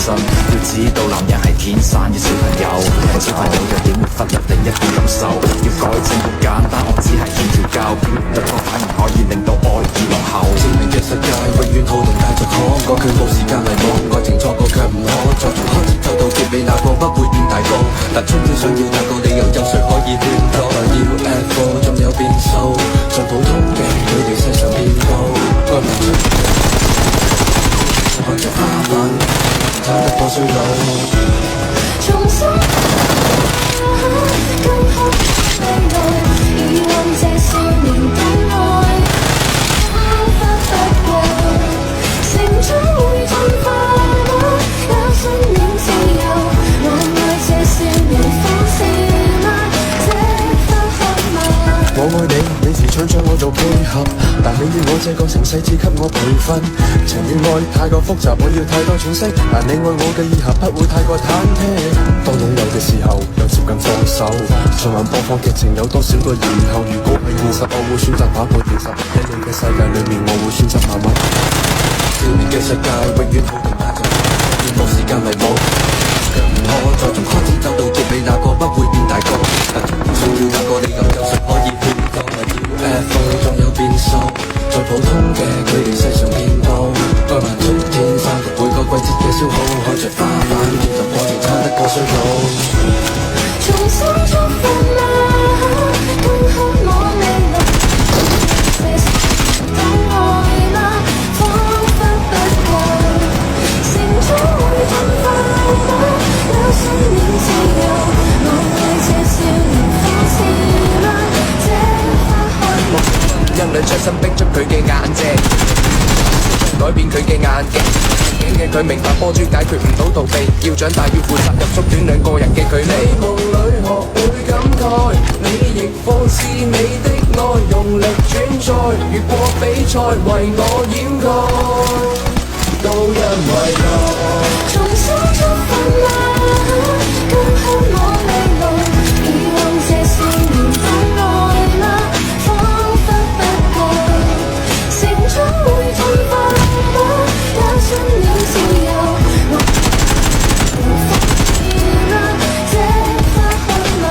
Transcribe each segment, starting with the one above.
身。要知道男人係天生嘅小朋友，小朋友又點會忽略另一半感受？要改正好簡單，我只係欠條教，一個反而可以令到愛意落後。證明嘅世界永遠好動帶着可，過佢冇時間迷惘，愛情錯過卻唔可，再從開始走到結尾，那個不會變大個。但春天想要那個理由，有誰可以勸阻？UFO 仲有變數，最普通嘅佢哋世上遍佈，愛問出看着花瓣，撐得過衰老。重新更好未來，遺忘這少年的愛，彷彿不過成長會進化嗎？有信念自由，我愛這少年放肆嗎？這刻刻嗎？我愛你，你時常將我做配合，但你要我這個城市只給我培訓。情與愛太過複雜，我要太多詮釋，但你愛我嘅意涵不會太過忐忑。當擁有嘅時候，又接近放手。循環播放劇情有多少個然後？如果係現實，我會選擇打破現實。喺你嘅世界裏面，我會選擇慢慢。少年嘅世界永遠好動帶着，願冇時間迷惘，卻唔可再從開始走到結尾，那個不會變大個。但需要那個理由，有誰可以勸阻？UFO 仲有變數，最普通嘅佢哋世上遍佈，愛漫春天散落每個季節嘅消耗，看着花瓣變就過程撐得過衰老。重新出發嗎？更好我未來，這等愛嗎？彷彿不過成長會進化嗎？有信念自由，我愛這少年放肆嗎？這刻開因兩出身逼出佢嘅眼睛，改變佢嘅眼鏡。驚嘅佢明白波珠解決唔到逃避，要長大要負責任，縮短兩個人嘅距離。你夢裏學會感慨，你亦放肆你的愛，用力轉載，越過比賽為我掩蓋，都因為愛。重新出發嗎？更好我未來，遺忘這少年的愛嗎？彷彿不過成長會進化嗎？有信念自由，我放肆嗎？這刻刻嗎？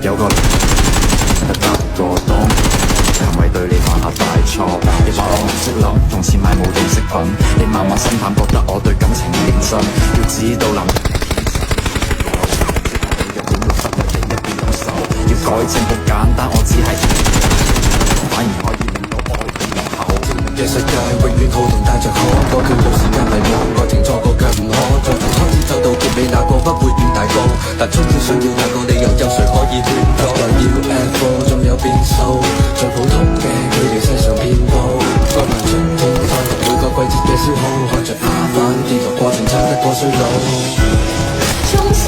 有個得個當，行為對你犯下大錯。你話我唔識諗，用錢買冇用飾品。你慢慢心淡，覺得我對感情認真。要知道男人點會忽略另一半感受？要改正好簡單，我只係反而可以令到愛意落後。嘅世界永遠好動帶着可，過佢冇時間迷惘，愛情錯過卻唔可，再從開始走到結尾，那個不會變大個。但春天想要那個理由，有誰可以勸阻？UFO 仲有變數，最普通嘅佢哋世上遍佈，愛漫春天散落每個季節嘅消耗，看着花瓣跌落過程撐得過衰老。重新